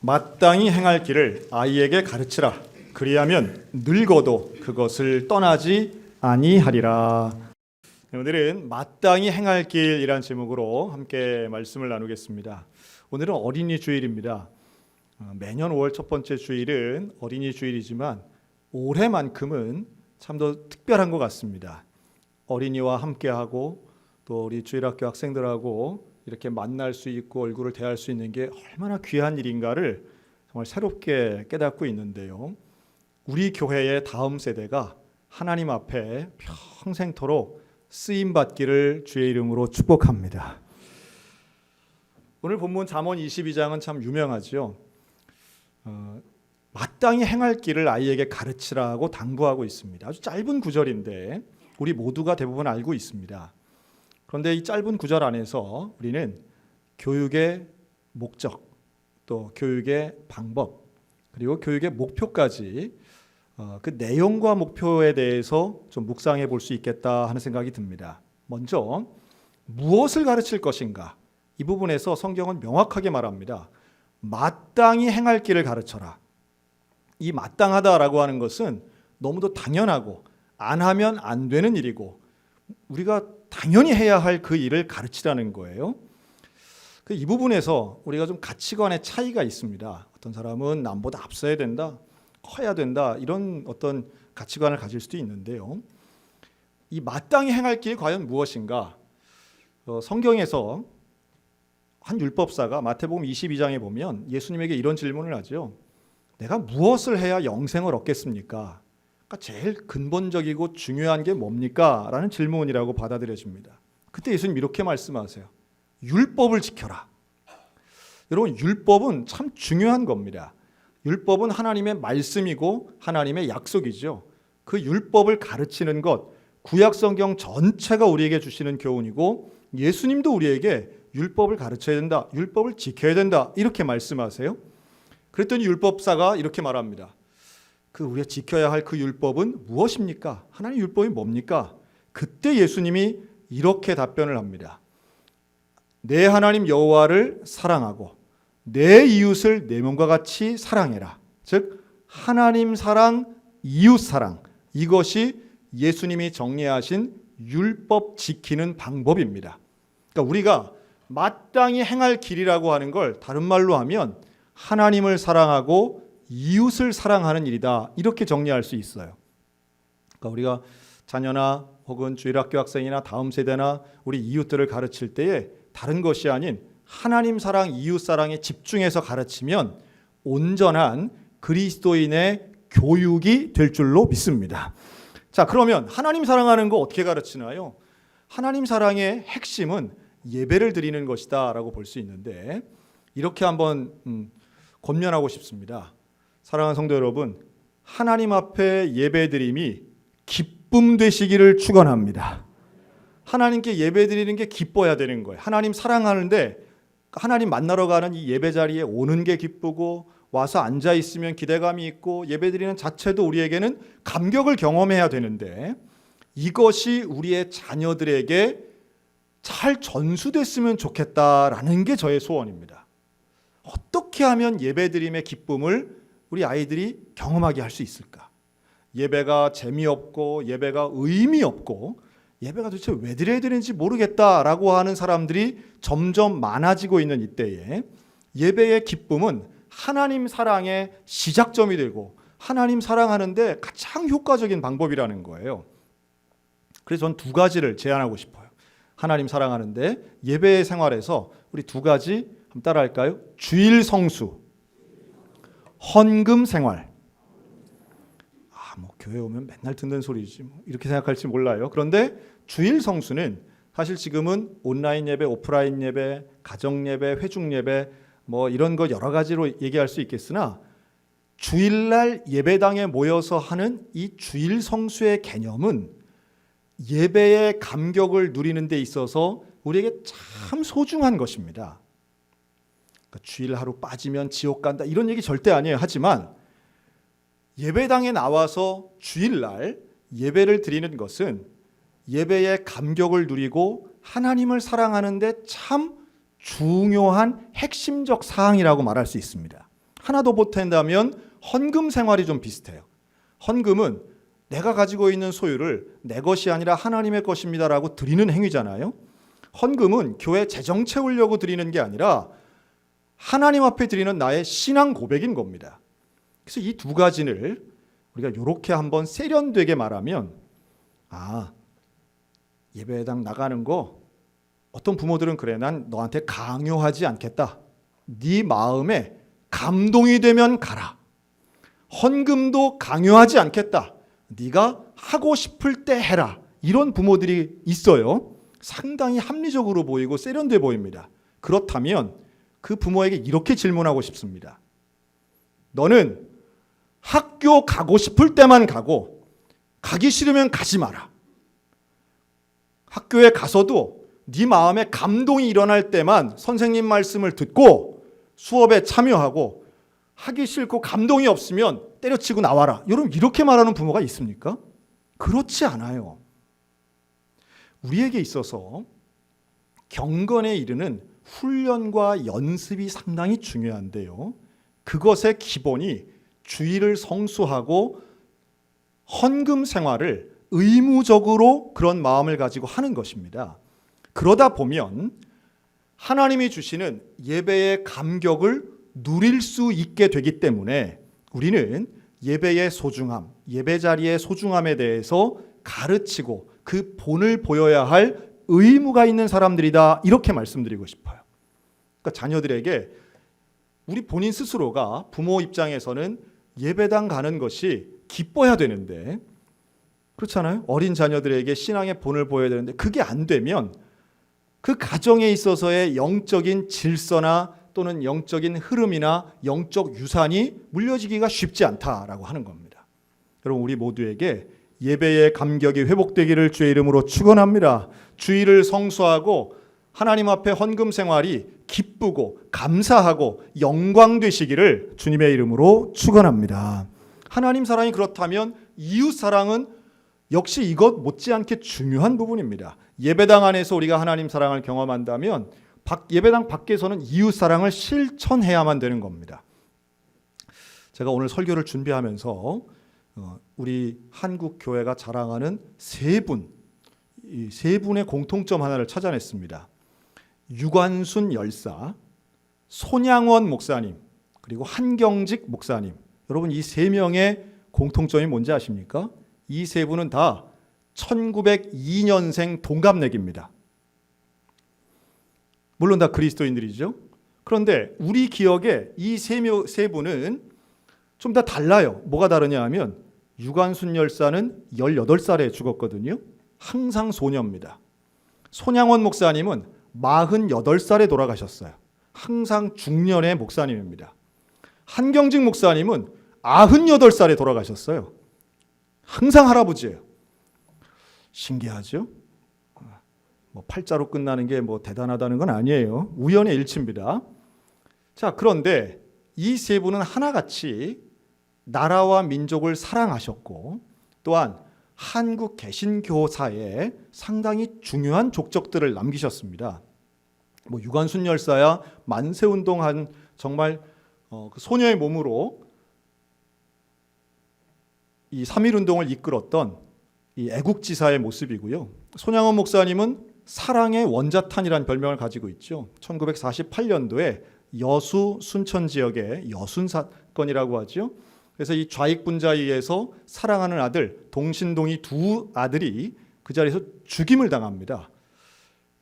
마땅히 행할 길을 아이에게 가르치라. 그리하면 늙어도 그것을 떠나지 아니하리라. 오늘은 마땅히 행할 길이란 제목으로 함께 말씀을 나누겠습니다. 오늘은 어린이 주일입니다. 매년 5월 첫 번째 주일은 어린이 주일이지만 올해만큼은 참 더 특별한 것 같습니다. 어린이와 함께하고 또 우리 주일학교 학생들하고 이렇게 만날 수 있고 얼굴을 대할 수 있는 게 얼마나 귀한 일인가를 정말 새롭게 깨닫고 있는데요. 우리 교회의 다음 세대가 하나님 앞에 평생토록 쓰임받기를 주의 이름으로 축복합니다. 오늘 본문 잠언 22장은 참 유명하죠. 마땅히 행할 길을 아이에게 가르치라고 당부하고 있습니다. 아주 짧은 구절인데 우리 모두가 대부분 알고 있습니다. 그런데 이 짧은 구절 안에서 우리는 교육의 목적, 또 교육의 방법, 그리고 교육의 목표까지 그 내용과 목표에 대해서 좀 묵상해 볼 수 있겠다 하는 생각이 듭니다. 먼저 무엇을 가르칠 것인가? 이 부분에서 성경은 명확하게 말합니다. 마땅히 행할 길을 가르쳐라. 이 마땅하다라고 하는 것은 너무도 당연하고 안 하면 안 되는 일이고 우리가 당연히 해야 할 그 일을 가르치라는 거예요. 이 부분에서 우리가 좀 가치관의 차이가 있습니다. 어떤 사람은 남보다 앞서야 된다, 커야 된다 이런 어떤 가치관을 가질 수도 있는데요. 이 마땅히 행할 길이 과연 무엇인가? 성경에서 한 율법사가 마태복음 22장에 보면 예수님에게 이런 질문을 하죠. 내가 무엇을 해야 영생을 얻겠습니까? 그러니까 제일 근본적이고 중요한 게 뭡니까? 라는 질문이라고 받아들여집니다. 그때 예수님 이렇게 말씀하세요. 율법을 지켜라. 여러분, 율법은 참 중요한 겁니다. 율법은 하나님의 말씀이고 하나님의 약속이죠. 그 율법을 가르치는 것, 구약성경 전체가 우리에게 주시는 교훈이고 예수님도 우리에게 율법을 가르쳐야 된다, 율법을 지켜야 된다 이렇게 말씀하세요. 그랬더니 율법사가 이렇게 말합니다. 우리가 지켜야 할 그 율법은 무엇입니까? 하나님의 율법이 뭡니까? 그때 예수님이 이렇게 답변을 합니다. 내 하나님 여호와를 사랑하고 내 이웃을 내 몸과 같이 사랑해라. 즉 하나님 사랑, 이웃 사랑, 이것이 예수님이 정리하신 율법 지키는 방법입니다. 그러니까 우리가 마땅히 행할 길이라고 하는 걸 다른 말로 하면 하나님을 사랑하고 이웃을 사랑하는 일이다 이렇게 정리할 수 있어요. 그러니까 우리가 자녀나 혹은 주일학교 학생이나 다음 세대나 우리 이웃들을 가르칠 때에 다른 것이 아닌 하나님 사랑, 이웃 사랑에 집중해서 가르치면 온전한 그리스도인의 교육이 될 줄로 믿습니다. 자, 그러면 하나님 사랑하는 거 어떻게 가르치나요? 하나님 사랑의 핵심은 예배를 드리는 것이다 라고 볼 수 있는데 이렇게 한번 권면하고 싶습니다. 사랑하는 성도 여러분, 하나님 앞에 예배드림이 기쁨 되시기를 축원합니다. 하나님께 예배드리는 게 기뻐야 되는 거예요. 하나님 사랑하는데 하나님 만나러 가는 이 예배 자리에 오는 게 기쁘고 와서 앉아 있으면 기대감이 있고 예배드리는 자체도 우리에게는 감격을 경험해야 되는데 이것이 우리의 자녀들에게 잘 전수됐으면 좋겠다라는 게 저의 소원입니다. 어떻게 하면 예배드림의 기쁨을 우리 아이들이 경험하게 할 수 있을까? 예배가 재미없고 예배가 의미 없고 예배가 도대체 왜 드려야 되는지 모르겠다라고 하는 사람들이 점점 많아지고 있는 이때에 예배의 기쁨은 하나님 사랑의 시작점이 되고 하나님 사랑하는데 가장 효과적인 방법이라는 거예요. 그래서 전 두 가지를 제안하고 싶어요. 하나님 사랑하는데 예배 생활에서 우리 두 가지 한번 따라할까요? 주일 성수, 헌금 생활. 교회 오면 맨날 듣는 소리지 이렇게 생각할지 몰라요. 그런데 주일 성수는 사실 지금은 온라인 예배, 오프라인 예배, 가정 예배, 회중 예배 이런 거 여러 가지로 얘기할 수 있겠으나 주일날 예배당에 모여서 하는 이 주일 성수의 개념은 예배의 감격을 누리는 데 있어서 우리에게 참 소중한 것입니다. 그러니까 주일 하루 빠지면 지옥 간다 이런 얘기 절대 아니에요. 하지만 예배당에 나와서 주일날 예배를 드리는 것은 예배의 감격을 누리고 하나님을 사랑하는 데 참 중요한 핵심적 사항이라고 말할 수 있습니다. 하나 더 보탠다면 헌금 생활이 좀 비슷해요. 헌금은 내가 가지고 있는 소유를 내 것이 아니라 하나님의 것입니다라고 드리는 행위잖아요. 헌금은 교회 재정 채우려고 드리는 게 아니라 하나님 앞에 드리는 나의 신앙 고백인 겁니다. 그래서 이 두 가지를 우리가 이렇게 한번 세련되게 말하면, 예배당 나가는 거 어떤 부모들은 그래, 난 너한테 강요하지 않겠다. 네 마음에 감동이 되면 가라. 헌금도 강요하지 않겠다. 네가 하고 싶을 때 해라. 이런 부모들이 있어요. 상당히 합리적으로 보이고 세련돼 보입니다. 그렇다면 그 부모에게 이렇게 질문하고 싶습니다. 너는 학교 가고 싶을 때만 가고 가기 싫으면 가지 마라. 학교에 가서도 네 마음에 감동이 일어날 때만 선생님 말씀을 듣고 수업에 참여하고, 하기 싫고 감동이 없으면 때려치고 나와라. 여러분, 이렇게 말하는 부모가 있습니까? 그렇지 않아요. 우리에게 있어서 경건에 이르는 훈련과 연습이 상당히 중요한데요. 그것의 기본이 주일을 성수하고 헌금 생활을 의무적으로 그런 마음을 가지고 하는 것입니다. 그러다 보면 하나님이 주시는 예배의 감격을 누릴 수 있게 되기 때문에 우리는 예배의 소중함, 예배 자리의 소중함에 대해서 가르치고 그 본을 보여야 할 의무가 있는 사람들이다, 이렇게 말씀드리고 싶어요. 그러니까 자녀들에게 우리 본인 스스로가 부모 입장에서는 예배당 가는 것이 기뻐야 되는데, 그렇잖아요. 어린 자녀들에게 신앙의 본을 보여야 되는데 그게 안 되면 그 가정에 있어서의 영적인 질서나 또는 영적인 흐름이나 영적 유산이 물려지기가 쉽지 않다라고 하는 겁니다. 여러분, 우리 모두에게 예배의 감격이 회복되기를 주의 이름으로 축원합니다. 주일을 성수하고 하나님 앞에 헌금 생활이 기쁘고 감사하고 영광 되시기를 주님의 이름으로 축원합니다. 하나님 사랑이 그렇다면 이웃 사랑은 역시 이것 못지않게 중요한 부분입니다. 예배당 안에서 우리가 하나님 사랑을 경험한다면 예배당 밖에서는 이웃 사랑을 실천해야만 되는 겁니다. 제가 오늘 설교를 준비하면서 우리 한국 교회가 자랑하는 세 분의 공통점 하나를 찾아냈습니다. 유관순 열사, 손양원 목사님, 그리고 한경직 목사님. 여러분, 이 세 명의 공통점이 뭔지 아십니까? 이 세 분은 다 1902년생 동갑내기입니다. 물론 다 그리스도인들이죠. 그런데 우리 기억에 이 세 분은 좀 다 달라요. 뭐가 다르냐 하면 유관순 열사는 18살에 죽었거든요. 항상 소녀입니다. 손양원 목사님은 48살에 돌아가셨어요. 항상 중년의 목사님입니다. 한경직 목사님은 98살에 돌아가셨어요. 항상 할아버지예요. 신기하죠? 팔자로 끝나는 게 대단하다는 건 아니에요. 우연의 일치입니다. 자, 그런데 이 세 분은 하나같이 나라와 민족을 사랑하셨고, 또한 한국 개신교사에 상당히 중요한 족적들을 남기셨습니다. 유관순 열사야 만세운동한 정말 그 소녀의 몸으로 이 3.1운동을 이끌었던 이 애국지사의 모습이고요. 손양원 목사님은 사랑의 원자탄이라는 별명을 가지고 있죠. 1948년도에 여수 순천 지역의 여순 사건이라고 하죠. 그래서 이 좌익분자에 의해서 사랑하는 아들 동신동이 두 아들이 그 자리에서 죽임을 당합니다.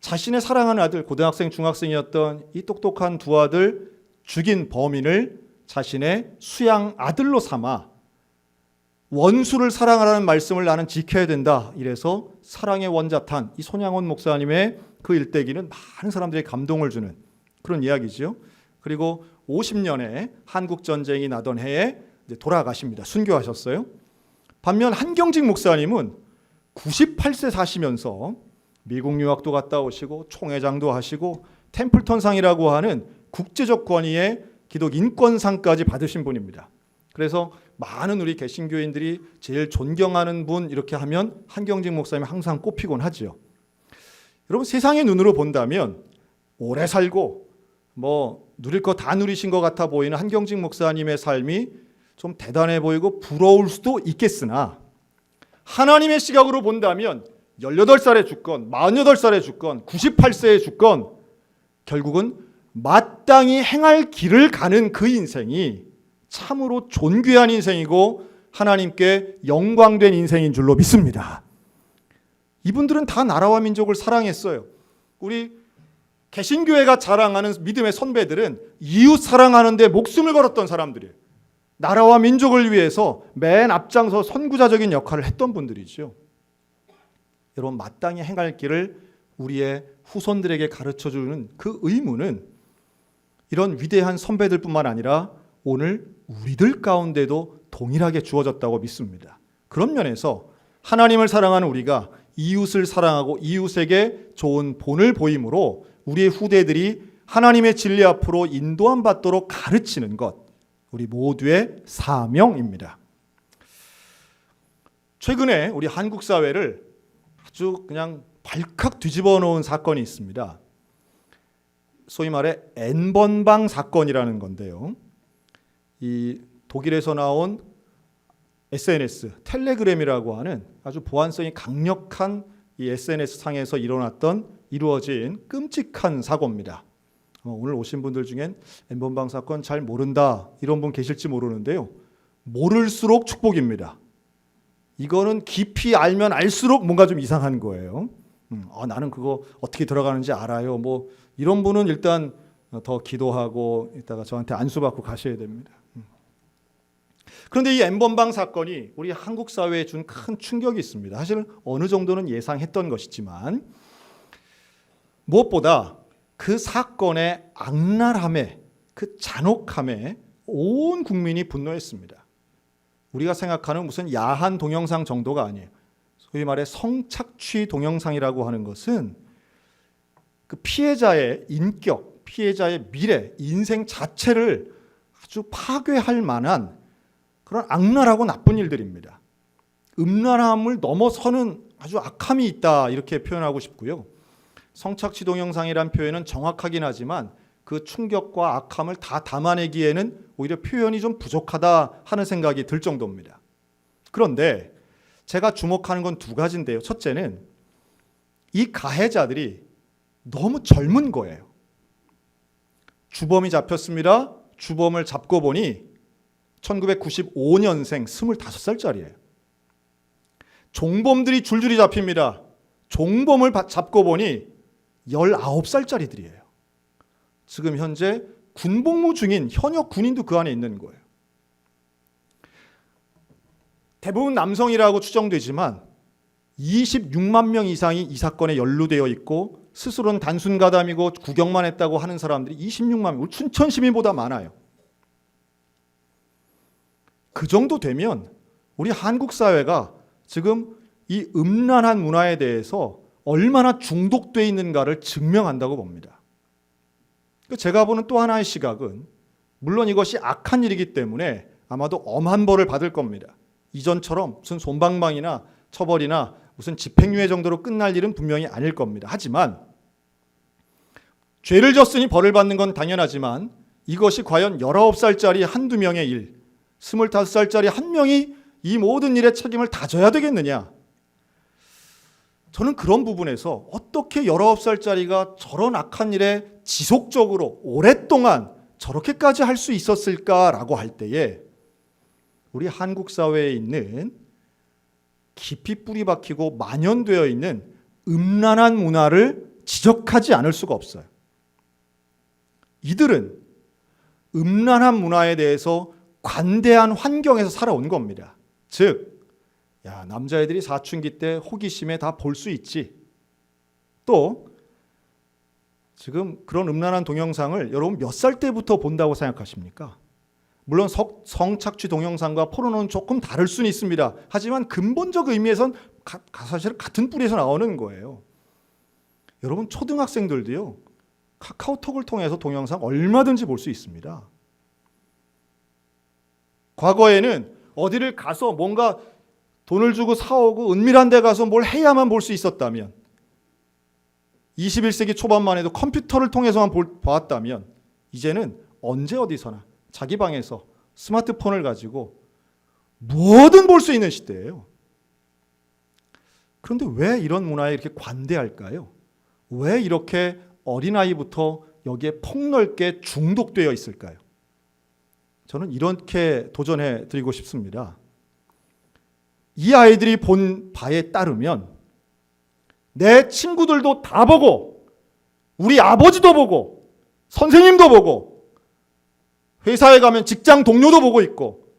자신의 사랑하는 아들, 고등학생, 중학생이었던 이 똑똑한 두 아들 죽인 범인을 자신의 수양 아들로 삼아 원수를 사랑하라는 말씀을 나는 지켜야 된다. 이래서 사랑의 원자탄, 이 손양원 목사님의 그 일대기는 많은 사람들이 감동을 주는 그런 이야기죠. 그리고 50년에 한국전쟁이 나던 해에 돌아가십니다. 순교하셨어요. 반면 한경직 목사님은 98세 사시면서 미국 유학도 갔다 오시고 총회장도 하시고 템플턴상이라고 하는 국제적 권위의 기독 인권상까지 받으신 분입니다. 그래서 많은 우리 개신교인들이 제일 존경하는 분 이렇게 하면 한경직 목사님이 항상 꼽히곤 하죠. 여러분, 세상의 눈으로 본다면 오래 살고 누릴 거 다 누리신 것 같아 보이는 한경직 목사님의 삶이 좀 대단해 보이고 부러울 수도 있겠으나 하나님의 시각으로 본다면 18살에 죽건 48살에 죽건 98세에 죽건 결국은 마땅히 행할 길을 가는 그 인생이 참으로 존귀한 인생이고 하나님께 영광된 인생인 줄로 믿습니다. 이분들은 다 나라와 민족을 사랑했어요. 우리 개신교회가 자랑하는 믿음의 선배들은 이웃 사랑하는 데 목숨을 걸었던 사람들이에요. 나라와 민족을 위해서 맨 앞장서 선구자적인 역할을 했던 분들이죠. 여러분, 마땅히 행할 길을 우리의 후손들에게 가르쳐주는 그 의무는 이런 위대한 선배들뿐만 아니라 오늘 우리들 가운데도 동일하게 주어졌다고 믿습니다. 그런 면에서 하나님을 사랑하는 우리가 이웃을 사랑하고 이웃에게 좋은 본을 보임으로 우리의 후대들이 하나님의 진리 앞으로 인도함 받도록 가르치는 것, 우리 모두의 사명입니다. 최근에 우리 한국 사회를 아주 그냥 발칵 뒤집어 놓은 사건이 있습니다. 소위 말해 N번방 사건이라는 건데요. 이 독일에서 나온 SNS, 텔레그램이라고 하는 아주 보안성이 강력한 이 SNS 상에서 이루어진 끔찍한 사고입니다. 오늘 오신 분들 중엔 N번방 사건 잘 모른다 이런 분 계실지 모르는데요. 모를수록 축복입니다. 이거는 깊이 알면 알수록 뭔가 좀 이상한 거예요. 나는 그거 어떻게 들어가는지 알아요. 뭐 이런 분은 일단 더 기도하고 이따가 저한테 안수받고 가셔야 됩니다. 그런데 이 N번방 사건이 우리 한국 사회에 준 큰 충격이 있습니다. 사실 어느 정도는 예상했던 것이지만 무엇보다 그 사건의 악랄함에, 그 잔혹함에 온 국민이 분노했습니다. 우리가 생각하는 무슨 야한 동영상 정도가 아니에요. 소위 말해 성착취 동영상이라고 하는 것은 그 피해자의 인격, 피해자의 미래, 인생 자체를 아주 파괴할 만한 그런 악랄하고 나쁜 일들입니다. 음란함을 넘어서는 아주 악함이 있다 이렇게 표현하고 싶고요. 성착취 동영상이란 표현은 정확하긴 하지만 그 충격과 악함을 다 담아내기에는 오히려 표현이 좀 부족하다 하는 생각이 들 정도입니다. 그런데 제가 주목하는 건 두 가지인데요. 첫째는 이 가해자들이 너무 젊은 거예요. 주범이 잡혔습니다. 주범을 잡고 보니 1995년생 25살짜리예요. 종범들이 줄줄이 잡힙니다. 종범을 잡고 보니 19살짜리들이에요. 지금 현재 군복무 중인 현역 군인도 그 안에 있는 거예요. 대부분 남성이라고 추정되지만 26만 명 이상이 이 사건에 연루되어 있고 스스로는 단순 가담이고 구경만 했다고 하는 사람들이 26만 명, 우리 춘천 시민보다 많아요. 그 정도 되면 우리 한국 사회가 지금 이 음란한 문화에 대해서 얼마나 중독되어 있는가를 증명한다고 봅니다. 제가 보는 또 하나의 시각은 물론 이것이 악한 일이기 때문에 아마도 엄한 벌을 받을 겁니다. 이전처럼 무슨 솜방망이나 처벌이나 무슨 집행유예 정도로 끝날 일은 분명히 아닐 겁니다. 하지만 죄를 졌으니 벌을 받는 건 당연하지만 이것이 과연 19살짜리 한두 명의 일, 25살짜리 한 명이 이 모든 일의 책임을 다 져야 되겠느냐? 저는 그런 부분에서 어떻게 19살짜리가 저런 악한 일에 지속적으로 오랫동안 저렇게까지 할 수 있었을까라고 할 때에 우리 한국 사회에 있는 깊이 뿌리 박히고 만연되어 있는 음란한 문화를 지적하지 않을 수가 없어요. 이들은 음란한 문화에 대해서 관대한 환경에서 살아온 겁니다. 즉, 남자애들이 사춘기 때 호기심에 다 볼 수 있지. 또 지금 그런 음란한 동영상을 여러분 몇 살 때부터 본다고 생각하십니까? 물론 성착취 동영상과 포르노는 조금 다를 수는 있습니다. 하지만 근본적 의미에선 사실 같은 뿌리에서 나오는 거예요. 여러분 초등학생들도요, 카카오톡을 통해서 동영상 얼마든지 볼 수 있습니다. 과거에는 어디를 가서 뭔가 돈을 주고 사오고 은밀한 데 가서 뭘 해야만 볼 수 있었다면, 21세기 초반만 해도 컴퓨터를 통해서만 보았다면 이제는 언제 어디서나 자기 방에서 스마트폰을 가지고 뭐든 볼 수 있는 시대예요. 그런데 왜 이런 문화에 이렇게 관대할까요? 왜 이렇게 어린아이부터 여기에 폭넓게 중독되어 있을까요? 저는 이렇게 도전해 드리고 싶습니다. 이 아이들이 본 바에 따르면 내 친구들도 다 보고 우리 아버지도 보고 선생님도 보고 회사에 가면 직장 동료도 보고 있고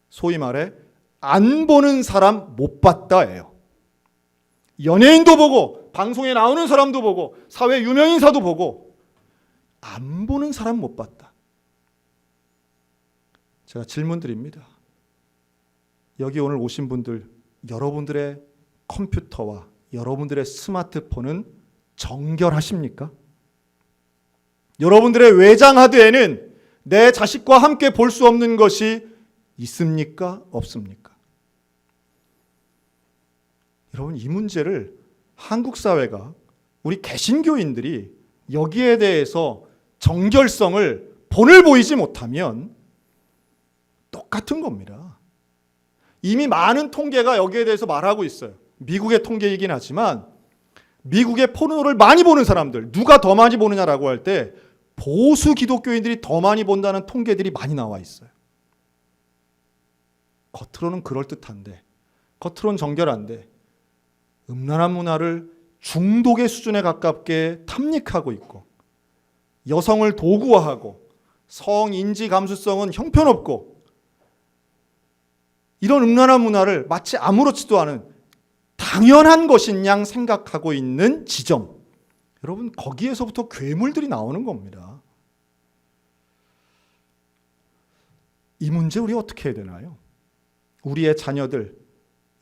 소위 말해 안 보는 사람 못 봤다예요. 연예인도 보고 방송에 나오는 사람도 보고 사회 유명인사도 보고 안 보는 사람 못 봤다. 제가 질문 드립니다. 여기 오늘 오신 분들, 여러분들의 컴퓨터와 여러분들의 스마트폰은 정결하십니까? 여러분들의 외장 하드에는 내 자식과 함께 볼 수 없는 것이 있습니까? 없습니까? 여러분, 이 문제를 한국 사회가, 우리 개신교인들이 여기에 대해서 정결성을 본을 보이지 못하면 똑같은 겁니다. 이미 많은 통계가 여기에 대해서 말하고 있어요. 미국의 통계이긴 하지만 미국의 포르노를 많이 보는 사람들, 누가 더 많이 보느냐라고 할 때 보수 기독교인들이 더 많이 본다는 통계들이 많이 나와 있어요. 겉으로는 그럴듯한데, 겉으로는 정결한데 음란한 문화를 중독의 수준에 가깝게 탐닉하고 있고, 여성을 도구화하고 성인지 감수성은 형편없고, 이런 음란한 문화를 마치 아무렇지도 않은 당연한 것인 양 생각하고 있는 지점, 여러분, 거기에서부터 괴물들이 나오는 겁니다. 이 문제 우리 어떻게 해야 되나요? 우리의 자녀들,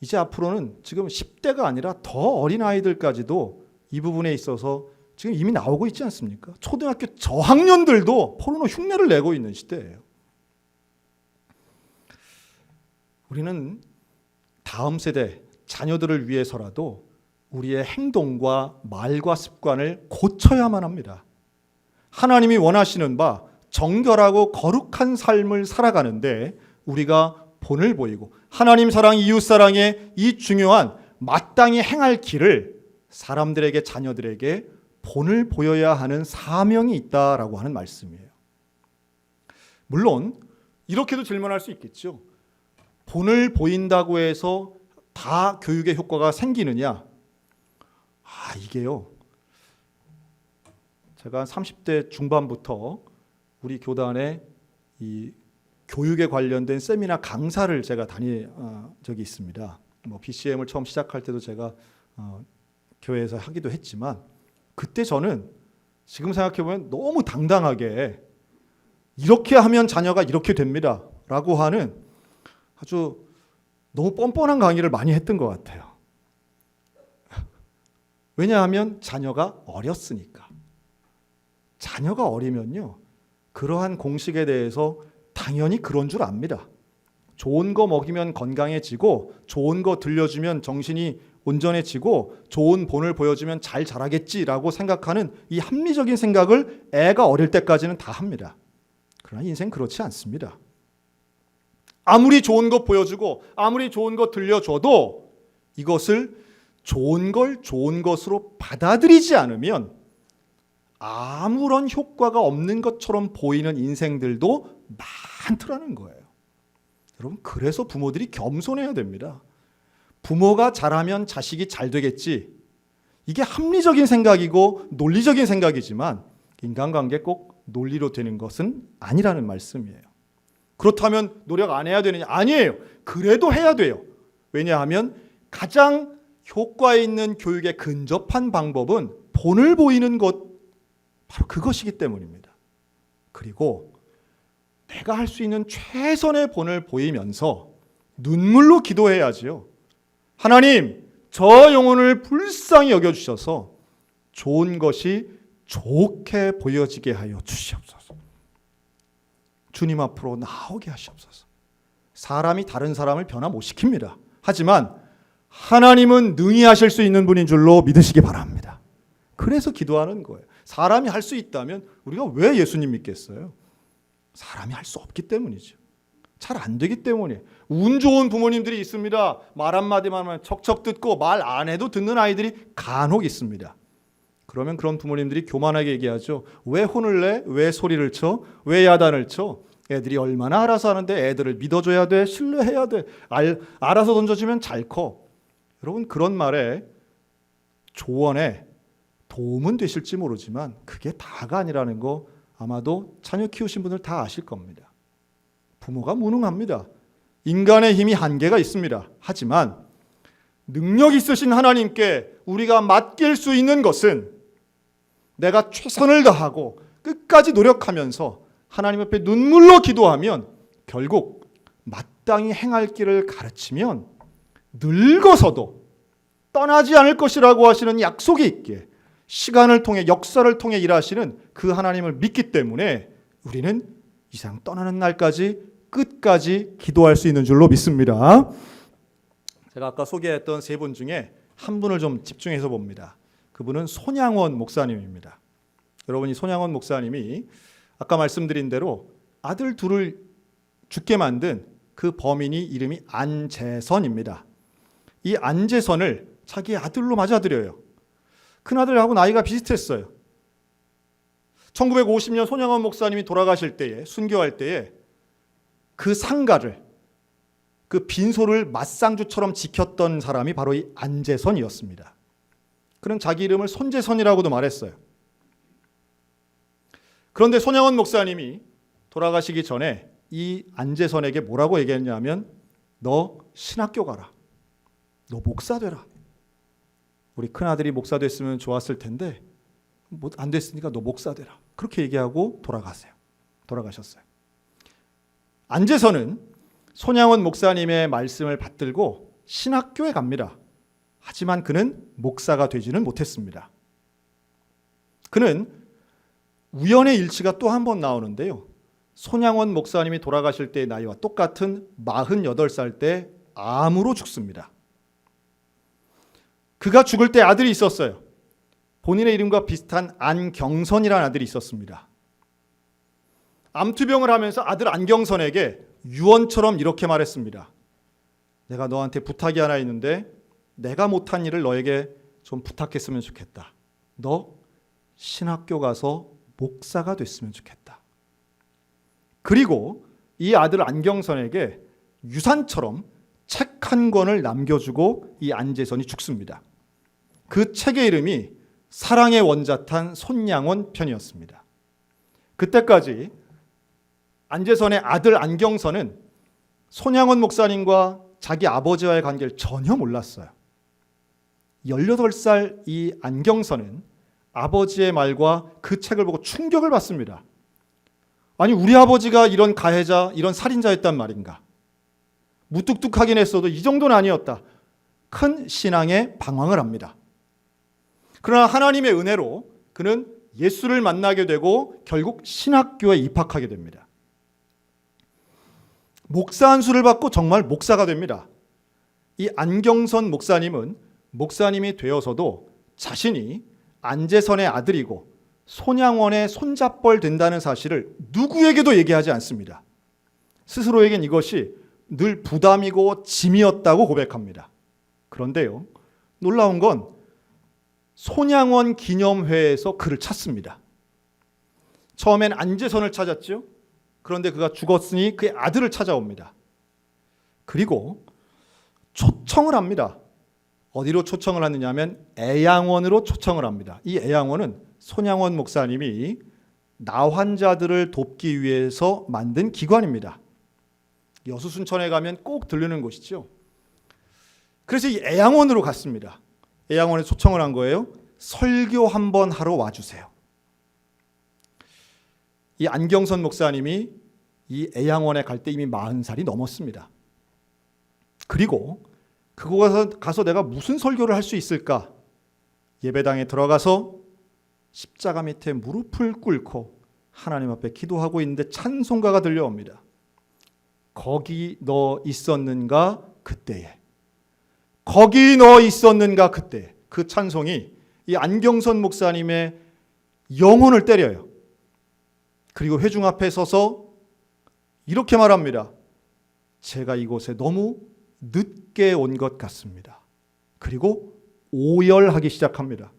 이제 앞으로는 지금 10대가 아니라 더 어린 아이들까지도 이 부분에 있어서 지금 이미 나오고 있지 않습니까? 초등학교 저학년들도 포르노 흉내를 내고 있는 시대예요. 우리는 다음 세대 자녀들을 위해서라도 우리의 행동과 말과 습관을 고쳐야만 합니다. 하나님이 원하시는 바 정결하고 거룩한 삶을 살아가는데 우리가 본을 보이고 하나님 사랑, 이웃 사랑의 이 중요한 마땅히 행할 길을 사람들에게, 자녀들에게 본을 보여야 하는 사명이 있다라고 하는 말씀이에요. 물론 이렇게도 질문할 수 있겠죠. 본을 보인다고 해서 다 교육의 효과가 생기느냐? 이게요. 제가 30대 중반부터 우리 교단에 이 교육에 관련된 세미나 강사를 제가 다닌 적이 있습니다. BCM을 처음 시작할 때도 제가 교회에서 하기도 했지만, 그때 저는 지금 생각해보면 너무 당당하게 이렇게 하면 자녀가 이렇게 됩니다 라고 하는 아주 너무 뻔뻔한 강의를 많이 했던 것 같아요. 왜냐하면 자녀가 어렸으니까. 자녀가 어리면요, 그러한 공식에 대해서 당연히 그런 줄 압니다. 좋은 거 먹이면 건강해지고, 좋은 거 들려주면 정신이 온전해지고, 좋은 본을 보여주면 잘 자라겠지라고 생각하는 이 합리적인 생각을 애가 어릴 때까지는 다 합니다. 그러나 인생 그렇지 않습니다. 아무리 좋은 거 보여주고 아무리 좋은 거 들려줘도 이것을 좋은 걸 좋은 것으로 받아들이지 않으면 아무런 효과가 없는 것처럼 보이는 인생들도 많더라는 거예요. 여러분, 그래서 부모들이 겸손해야 됩니다. 부모가 잘하면 자식이 잘 되겠지. 이게 합리적인 생각이고 논리적인 생각이지만 인간관계 꼭 논리로 되는 것은 아니라는 말씀이에요. 그렇다면 노력 안 해야 되느냐? 아니에요. 그래도 해야 돼요. 왜냐하면 가장 효과 있는 교육에 근접한 방법은 본을 보이는 것, 바로 그것이기 때문입니다. 그리고 내가 할 수 있는 최선의 본을 보이면서 눈물로 기도해야지요. 하나님, 저 영혼을 불쌍히 여겨주셔서 좋은 것이 좋게 보여지게 하여 주시옵소서. 주님 앞으로 나오게 하시옵소서. 사람이 다른 사람을 변화 못 시킵니다. 하지만 하나님은 능히 하실 수 있는 분인 줄로 믿으시기 바랍니다. 그래서 기도하는 거예요. 사람이 할 수 있다면 우리가 왜 예수님 믿겠어요? 사람이 할 수 없기 때문이죠. 잘 안 되기 때문에. 운 좋은 부모님들이 있습니다. 말 한마디만 하면 척척 듣고 말 안 해도 듣는 아이들이 간혹 있습니다. 그러면 그런 부모님들이 교만하게 얘기하죠. 왜 혼을 내? 왜 소리를 쳐? 왜 야단을 쳐? 애들이 얼마나 알아서 하는데 애들을 믿어줘야 돼. 신뢰해야 돼. 알아서 던져주면 잘 커. 여러분, 그런 말에 조언에 도움은 되실지 모르지만 그게 다가 아니라는 거 아마도 자녀 키우신 분들 다 아실 겁니다. 부모가 무능합니다. 인간의 힘이 한계가 있습니다. 하지만 능력 있으신 하나님께 우리가 맡길 수 있는 것은 내가 최선을 다하고 끝까지 노력하면서 하나님 앞에 눈물로 기도하면 결국 마땅히 행할 길을 가르치면 늙어서도 떠나지 않을 것이라고 하시는 약속이 있기에 시간을 통해 역사를 통해 일하시는 그 하나님을 믿기 때문에 우리는 이 세상 떠나는 날까지 끝까지 기도할 수 있는 줄로 믿습니다. 제가 아까 소개했던 세 분 중에 한 분을 좀 집중해서 봅니다. 그분은 손양원 목사님입니다. 여러분, 이 손양원 목사님이 아까 말씀드린 대로 아들 둘을 죽게 만든 그 범인이 이름이 안재선입니다. 이 안재선을 자기 아들로 맞아들여요. 큰아들하고 나이가 비슷했어요. 1950년 손양원 목사님이 돌아가실 때에, 순교할 때에 그 상가를, 그 빈소를 맞상주처럼 지켰던 사람이 바로 이 안재선이었습니다. 그는 자기 이름을 손재선이라고도 말했어요. 그런데 손양원 목사님이 돌아가시기 전에 이 안재선에게 뭐라고 얘기했냐면, 너 신학교 가라. 너 목사 되라. 우리 큰아들이 목사 됐으면 좋았을 텐데 안 됐으니까 너 목사 되라. 그렇게 얘기하고 돌아가셨어요. 안재선은 손양원 목사님의 말씀을 받들고 신학교에 갑니다. 하지만 그는 목사가 되지는 못했습니다. 그는 우연의 일치가 또 한 번 나오는데요. 손양원 목사님이 돌아가실 때의 나이와 똑같은 48살 때 암으로 죽습니다. 그가 죽을 때 아들이 있었어요. 본인의 이름과 비슷한 안경선이라는 아들이 있었습니다. 암투병을 하면서 아들 안경선에게 유언처럼 이렇게 말했습니다. 내가 너한테 부탁이 하나 있는데 내가 못한 일을 너에게 좀 부탁했으면 좋겠다. 너 신학교 가서 목사가 됐으면 좋겠다. 그리고 이 아들 안경선에게 유산처럼 책 한 권을 남겨주고 이 안재선이 죽습니다. 그 책의 이름이 사랑의 원자탄 손양원 편이었습니다. 그때까지 안재선의 아들 안경선은 손양원 목사님과 자기 아버지와의 관계를 전혀 몰랐어요. 18살 이 안경선은 아버지의 말과 그 책을 보고 충격을 받습니다. 아니, 우리 아버지가 이런 가해자, 이런 살인자였단 말인가? 무뚝뚝하긴 했어도 이 정도는 아니었다. 큰 신앙에 방황을 합니다. 그러나 하나님의 은혜로 그는 예수를 만나게 되고 결국 신학교에 입학하게 됩니다. 목사 안수를 받고 정말 목사가 됩니다. 이 안경선 목사님은 목사님이 되어서도 자신이 안재선의 아들이고 손양원의 손잡벌 된다는 사실을 누구에게도 얘기하지 않습니다. 스스로에겐 이것이 늘 부담이고 짐이었다고 고백합니다. 그런데요, 놀라운 건 손양원 기념회에서 그를 찾습니다. 처음엔 안재선을 찾았죠. 그런데 그가 죽었으니 그의 아들을 찾아옵니다. 그리고 초청을 합니다. 어디로 초청을 하느냐면 애양원으로 초청을 합니다. 이 애양원은 손양원 목사님이 나환자들을 돕기 위해서 만든 기관입니다. 여수순천에 가면 꼭 들르는 곳이죠. 그래서 이 애양원으로 갔습니다. 애양원에 초청을 한 거예요. 설교 한번 하러 와주세요. 이 안경선 목사님이 이 애양원에 갈 때 이미 40살이 넘었습니다. 그리고 그곳에 가서 내가 무슨 설교를 할 수 있을까? 예배당에 들어가서 십자가 밑에 무릎을 꿇고 하나님 앞에 기도하고 있는데 찬송가가 들려옵니다. 거기 너 있었는가 그때에. 거기 너 있었는가 그때. 그 찬송이 이 안경선 목사님의 영혼을 때려요. 그리고 회중 앞에 서서 이렇게 말합니다. 제가 이곳에 너무 늦게 온 것 같습니다. 그리고 오열하기 시작합니다.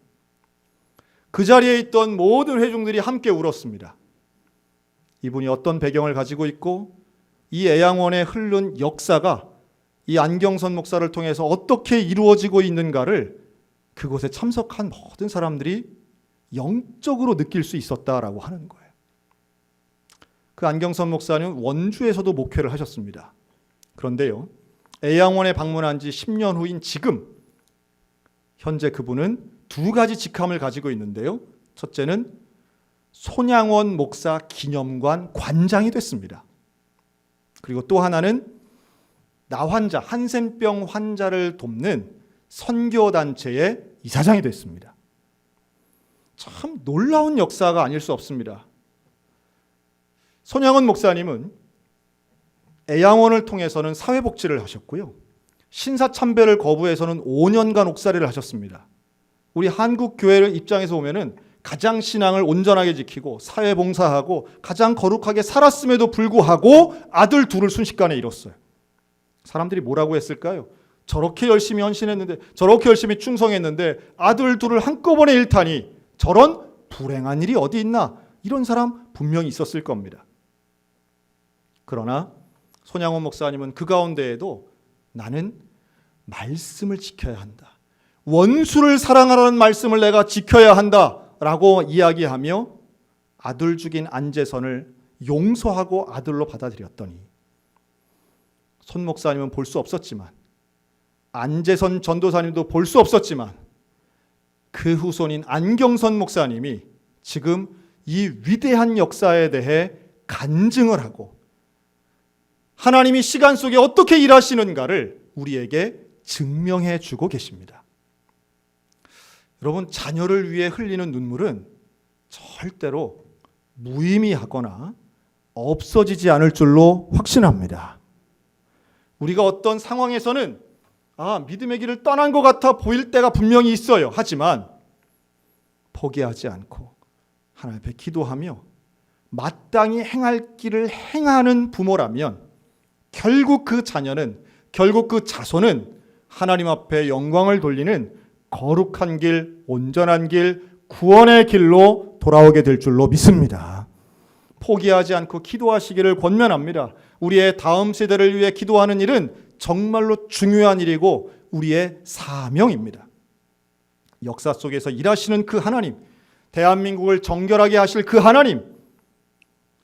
그 자리에 있던 모든 회중들이 함께 울었습니다. 이분이 어떤 배경을 가지고 있고 이 애양원에 흐른 역사가 이 안경선 목사를 통해서 어떻게 이루어지고 있는가를 그곳에 참석한 모든 사람들이 영적으로 느낄 수 있었다라고 하는 거예요. 그 안경선 목사는 원주에서도 목회를 하셨습니다. 그런데요, 애양원에 방문한 지 10년 후인 지금 현재 그분은 두 가지 직함을 가지고 있는데요. 첫째는 손양원 목사 기념관 관장이 됐습니다. 그리고 또 하나는 나환자, 한센병 환자를 돕는 선교단체의 이사장이 됐습니다. 참 놀라운 역사가 아닐 수 없습니다. 손양원 목사님은 애양원을 통해서는 사회복지를 하셨고요. 신사참배를 거부해서는 5년간 옥살이를 하셨습니다. 우리 한국 교회를 입장에서 보면은 가장 신앙을 온전하게 지키고 사회봉사하고 가장 거룩하게 살았음에도 불구하고 아들 둘을 순식간에 잃었어요. 사람들이 뭐라고 했을까요? 저렇게 열심히 헌신했는데, 저렇게 열심히 충성했는데 아들 둘을 한꺼번에 잃다니 저런 불행한 일이 어디 있나? 이런 사람 분명히 있었을 겁니다. 그러나 손양원 목사님은 그 가운데에도 나는 말씀을 지켜야 한다. 원수를 사랑하라는 말씀을 내가 지켜야 한다라고 이야기하며 아들 죽인 안재선을 용서하고 아들로 받아들였더니 손 목사님은 볼 수 없었지만 안재선 전도사님도 볼 수 없었지만 그 후손인 안경선 목사님이 지금 이 위대한 역사에 대해 간증을 하고 하나님이 시간 속에 어떻게 일하시는가를 우리에게 증명해 주고 계십니다. 여러분, 자녀를 위해 흘리는 눈물은 절대로 무의미하거나 없어지지 않을 줄로 확신합니다. 우리가 어떤 상황에서는 믿음의 길을 떠난 것 같아 보일 때가 분명히 있어요. 하지만 포기하지 않고 하나님 앞에 기도하며 마땅히 행할 길을 행하는 부모라면 결국 그 자녀는, 결국 그 자손은 하나님 앞에 영광을 돌리는 거룩한 길, 온전한 길, 구원의 길로 돌아오게 될 줄로 믿습니다. 포기하지 않고 기도하시기를 권면합니다. 우리의 다음 세대를 위해 기도하는 일은 정말로 중요한 일이고 우리의 사명입니다. 역사 속에서 일하시는 그 하나님, 대한민국을 정결하게 하실 그 하나님,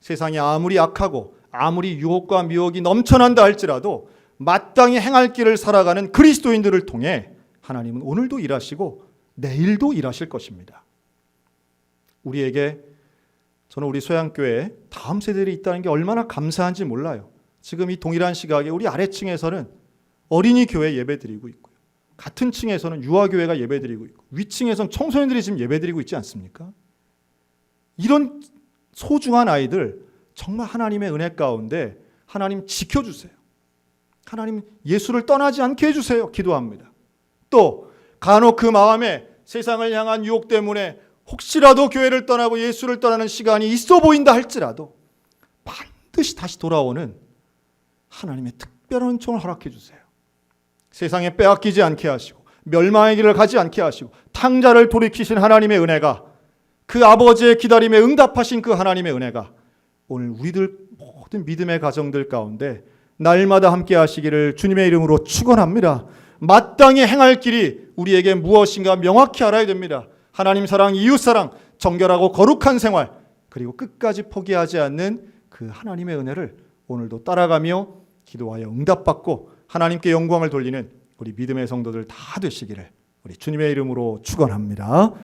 세상이 아무리 악하고 아무리 유혹과 미혹이 넘쳐난다 할지라도 마땅히 행할 길을 살아가는 그리스도인들을 통해 하나님은 오늘도 일하시고 내일도 일하실 것입니다. 우리에게, 저는 우리 소양교회에 다음 세대들이 있다는 게 얼마나 감사한지 몰라요. 지금 이 동일한 시각에 우리 아래층에서는 어린이 교회 예배드리고 있고요. 같은 층에서는 유아교회가 예배드리고 있고 위층에서는 청소년들이 지금 예배드리고 있지 않습니까? 이런 소중한 아이들 정말 하나님의 은혜 가운데 하나님 지켜주세요. 하나님 예수를 떠나지 않게 해주세요. 기도합니다. 또 간혹 그 마음에 세상을 향한 유혹 때문에 혹시라도 교회를 떠나고 예수를 떠나는 시간이 있어 보인다 할지라도 반드시 다시 돌아오는 하나님의 특별한 은총을 허락해 주세요. 세상에 빼앗기지 않게 하시고 멸망의 길을 가지 않게 하시고 탕자를 돌이키신 하나님의 은혜가, 그 아버지의 기다림에 응답하신 그 하나님의 은혜가 오늘 우리들 모든 믿음의 가정들 가운데 날마다 함께 하시기를 주님의 이름으로 축원합니다. 마땅히 행할 길이 우리에게 무엇인가 명확히 알아야 됩니다. 하나님 사랑, 이웃 사랑, 정결하고 거룩한 생활, 그리고 끝까지 포기하지 않는 그 하나님의 은혜를 오늘도 따라가며 기도하여 응답받고 하나님께 영광을 돌리는 우리 믿음의 성도들 다 되시기를 우리 주님의 이름으로 축원합니다.